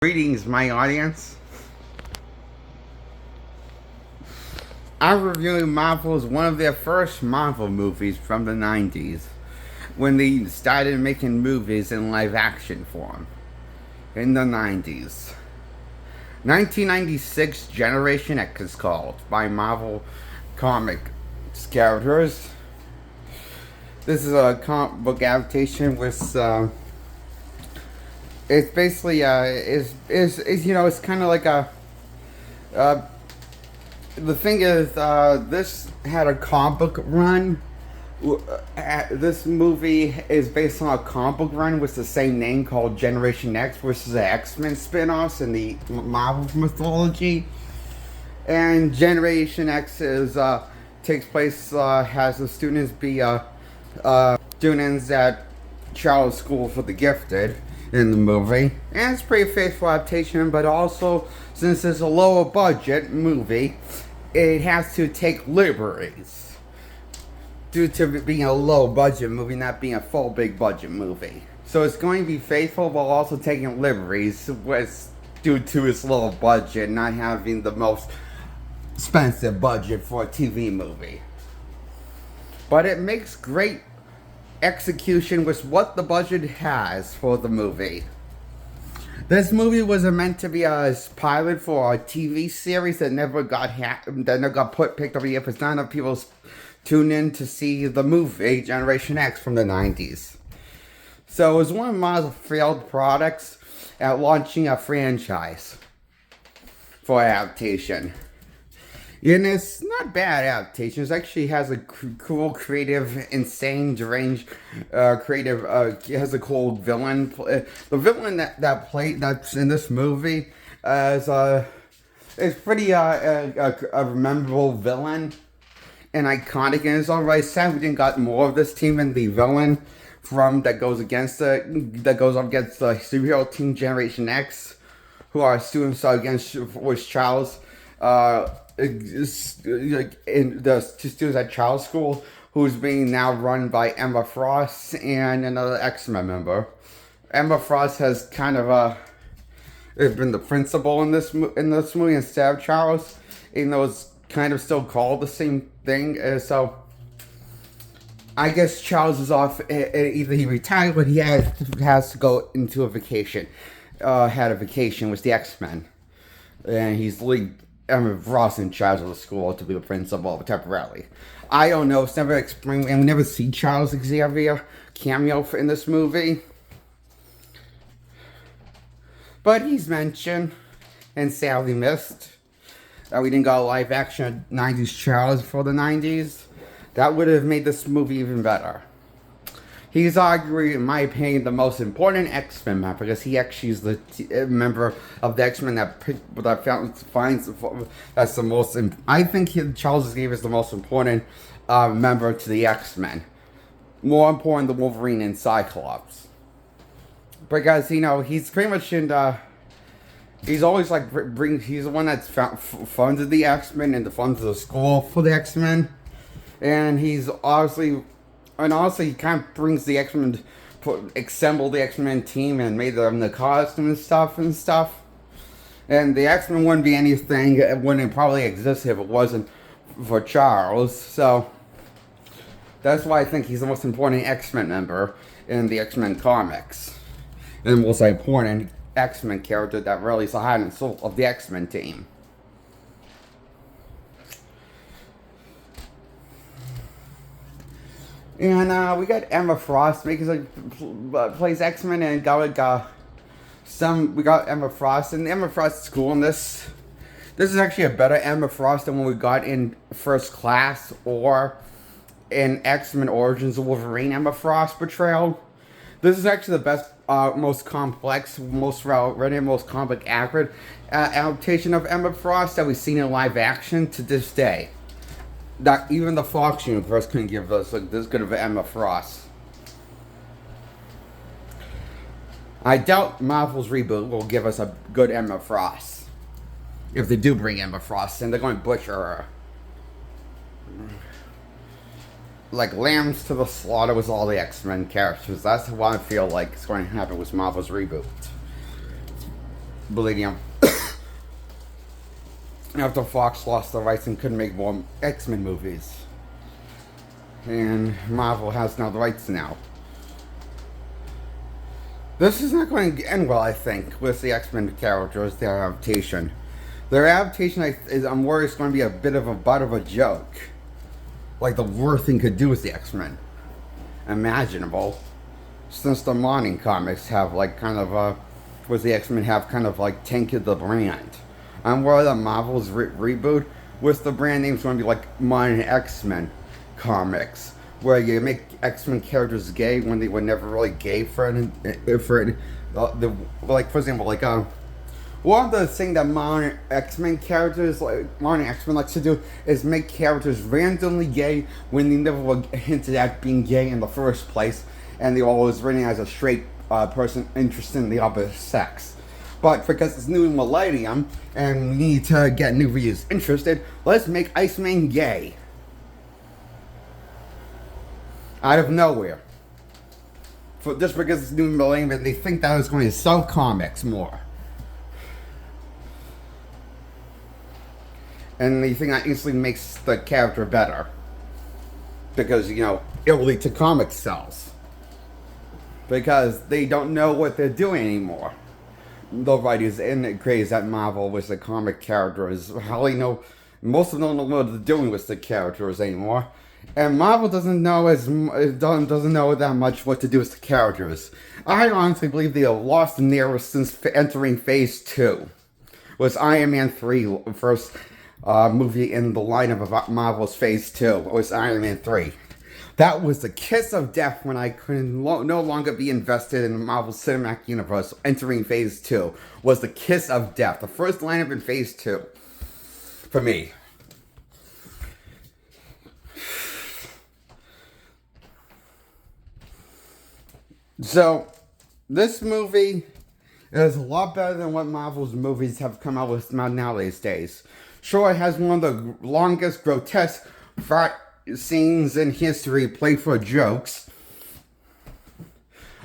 Greetings, my audience. I'm reviewing Marvel's one of their first Marvel movies from the 90s, when they started making movies in live action form. In the 90s. 1996 Generation X is called by Marvel comic characters. This is a comic book adaptation with it's basically it's kind of like the thing is, this had a comic book run. This movie is based on a comic book run with the same name called Generation X, which is an X-Men spin-offs in the Marvel mythology. And Generation X takes place, has the students be students at Charles School for the Gifted in the movie. And it's a pretty faithful adaptation, but also, since it's a lower budget movie, it has to take liberties due to being a low budget movie, not being a full big budget movie. So it's going to be faithful while also taking liberties due to its low budget, not having the most expensive budget for a TV movie. But it makes great execution with what the budget has for the movie. This movie was meant to be a pilot for a TV series that never got picked up yet, because not enough people tuned in to see the movie Generation X from the 90s. So it was one of Marvel's failed products at launching a franchise for adaptation. And it's not bad adaptation. It actually has a cool, creative, insane, deranged, creative. It has a cool villain. The villain that's in this movie is pretty a memorable villain and iconic. And it's alright. Sad we didn't got more of this team and the villain that goes up against the superhero team Generation X, who are students against with Charles. In the students at Charles School, who's being now run by Emma Frost and another X-Men member. Emma Frost has kind of been the principal in this movie instead of Charles, even though it's kind of still called the same thing. So I guess Charles is off. Either he retired, but he has to go into a vacation. Had a vacation with the X-Men, and he's Emma Frost in charge of the school to be the principal temporarily. I don't know. It's never explained, and we never see Charles Xavier cameo in this movie. But he's mentioned and sadly missed. We didn't got a live action 90s Charles for the 90s. That would have made this movie even better. He's arguably, in my opinion, the most important X-Men member, because he actually is the member of the X-Men that's the most. I think Charles Xavier is the most important member to the X-Men. More important than Wolverine and Cyclops, because he's pretty much in the. He's always he's the one that's funded the X-Men and the funds the school for the X-Men, and he's obviously. And also, he kind of brings the X-Men, assembled the X-Men team and made them the costume and stuff. And the X-Men wouldn't be anything, it wouldn't probably exist if it wasn't for Charles. So, that's why I think he's the most important X-Men member in the X-Men comics. And the most important X-Men character that really is the heart and soul of the X-Men team. And we got Emma Frost plays X-Men, and we got Emma Frost, and Emma Frost is cool in this. This is actually a better Emma Frost than what we got in First Class or in X-Men Origins of Wolverine Emma Frost portrayal. This is actually the best, most complex, most well-written, most comic accurate adaptation of Emma Frost that we've seen in live action to this day. That even the Fox universe couldn't give us this good of an Emma Frost. I doubt Marvel's reboot will give us a good Emma Frost. If they do bring Emma Frost in, they're going to butcher her. Like lambs to the slaughter with all the X-Men characters. That's what I feel like is going to happen with Marvel's reboot. Millennium. After Fox lost the rights and couldn't make more X-Men movies. And Marvel has now the rights now. This is not going to end well, I think, with the X-Men characters, their adaptation. Their adaptation, I'm worried, is going to be a bit of a butt of a joke. Like the worst thing could do with the X-Men. Imaginable. Since the Morning comics have like kind of was the X-Men have kind of like tainted the brand. I'm worried that Marvel's reboot with the brand name's going to be like Modern X-Men comics, where you make X-Men characters gay when they were never really gay like for example one of the things that modern X-Men characters modern X-Men likes to do is make characters randomly gay when they never were hinted at being gay in the first place, and they always written as a straight person interested in the opposite sex. But because it's new millennium and we need to get new readers interested, let's make Iceman gay. Out of nowhere. Just because it's new millennium, they think that it's going to sell comics more. And they think that instantly makes the character better. Because, it'll lead to comic sales. Because they don't know what they're doing anymore. The writers and creators at Marvel with the comic characters hardly know, most of them don't know what they're doing with the characters anymore. And Marvel doesn't know doesn't know that much what to do with the characters. I honestly believe they have lost the narrative since entering Phase 2. Was Iron Man 3 first movie in the lineup of Marvel's Phase 2? Was Iron Man 3. That was the kiss of death when I could no longer be invested in Marvel's Cinematic Universe. Entering Phase 2 was the kiss of death. The first lineup in Phase 2. For me. So, this movie is a lot better than what Marvel's movies have come out with nowadays. Sure, it has one of the longest grotesque fight scenes in history played for jokes.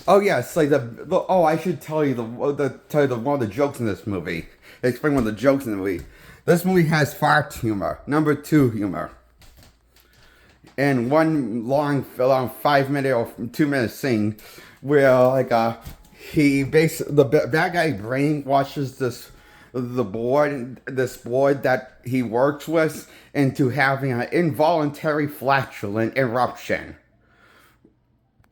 Oh yes, like I should tell you one of the jokes in this movie. Explain one of the jokes in the movie. This movie has fart humor, number 2 humor. And one long 5-minute or 2-minute scene where the bad guy brainwashes this board that he works with into having an involuntary flatulent eruption.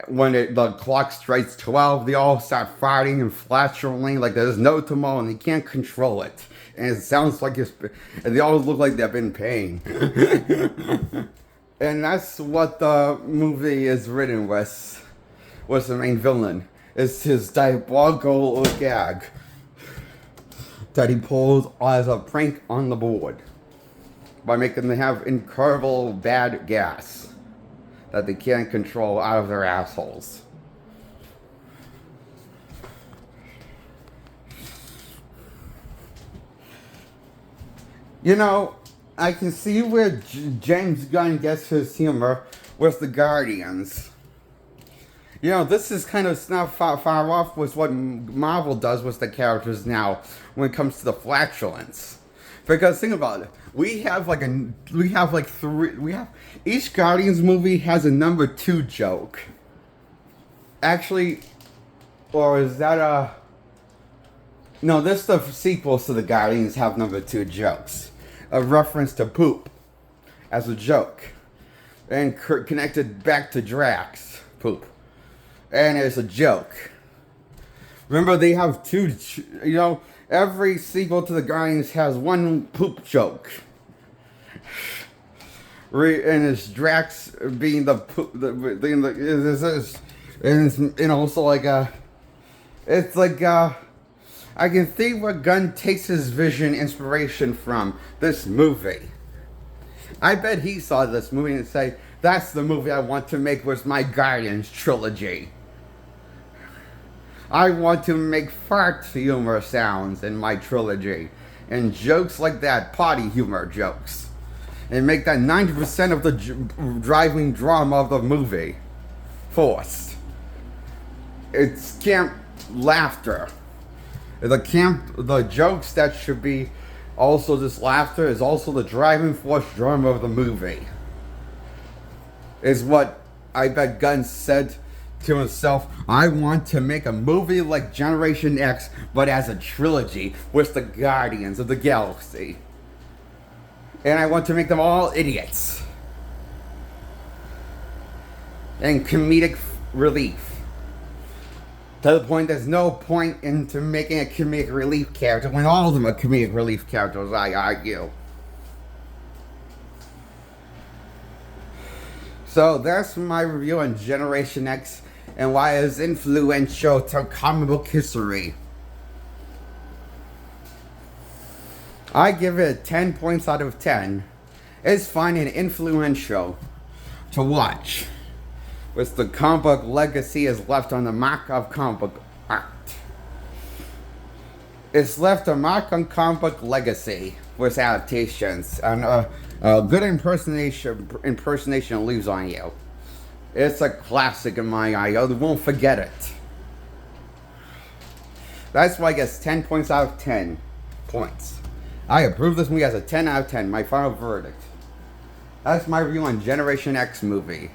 When the clock strikes 12, they all start fighting and flatulating like there's no tomorrow, and they can't control it. And it sounds like and they all look like they've been in pain. And that's what the movie is written with. What's the main villain? It's his diabolical gag that he pulls as a prank on the board by making them have incredible bad gas that they can't control out of their assholes. I can see where James Gunn gets his humor with the Guardians. This is kind of not far off with what Marvel does with the characters now when it comes to the flatulence. Because think about it, each Guardians movie has a number 2 joke. Actually, or is that no, this the sequels to the Guardians have number 2 jokes. A reference to poop as a joke. And connected back to Drax poop. And it's a joke. Remember, they have 2, every sequel to the Guardians has one poop joke. And it's Drax being the poop, and also it's like I can see where Gunn takes his vision inspiration from this movie. I bet he saw this movie and say, that's the movie I want to make with my Guardians trilogy. I want to make fart humor sounds in my trilogy. And jokes like that, potty humor jokes. And make that 90% of the driving drama of the movie. Forced. It's camp laughter. The jokes that should be also this laughter is also the driving force drama of the movie. Is what I bet Gunn said to himself. I want to make a movie like Generation X, but as a trilogy with the Guardians of the Galaxy. And I want to make them all idiots. And comedic relief. To the point there's no point into making a comedic relief character when all of them are comedic relief characters, I argue. So that's my review on Generation X and why it is influential to comic book history. I give it 10 points out of 10. It's fun and influential to watch, which the comic book legacy is left on the mark of comic book art. It's left a mark on comic book legacy with adaptations, and a good impersonation leaves on you. It's a classic in my eye. You won't forget it. That's why I guess 10 points out of 10 points. I approve this movie as a 10 out of 10. My final verdict. That's my review on Generation X movie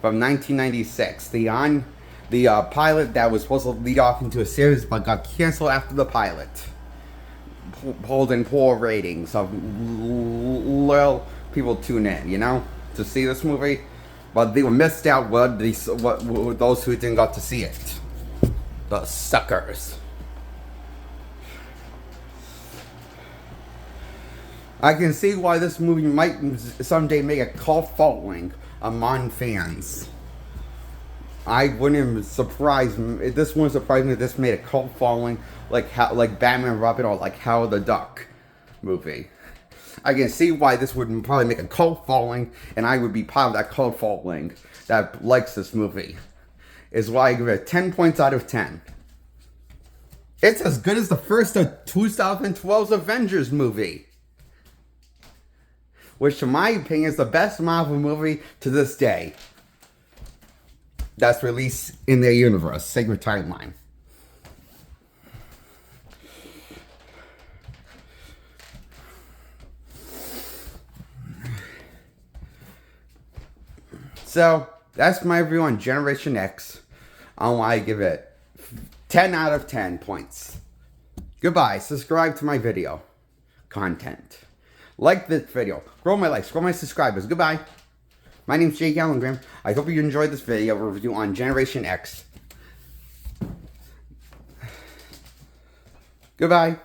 from 1996. The pilot that was supposed to lead off into a series but got canceled after the pilot. Pulled in poor ratings of loyal people tune in, to see this movie. But they were missed out with those who didn't got to see it. The suckers. I can see why this movie might someday make a cult following among fans. This wouldn't surprise me if this made a cult following like Batman and Robin or like Howard the Duck movie. I can see why this would probably make a cult following, and I would be part of that cult following that likes this movie. Is why I give it 10 points out of 10. It's as good as the first of 2012's Avengers movie, which in my opinion is the best Marvel movie to this day that's released in their universe, Sacred Timeline. So, that's my review on Generation X. I want to give it 10 out of 10 points. Goodbye. Subscribe to my video content. Like this video. Grow my likes. Grow my subscribers. Goodbye. My name's Jake Allengram. I hope you enjoyed this video review on Generation X. Goodbye.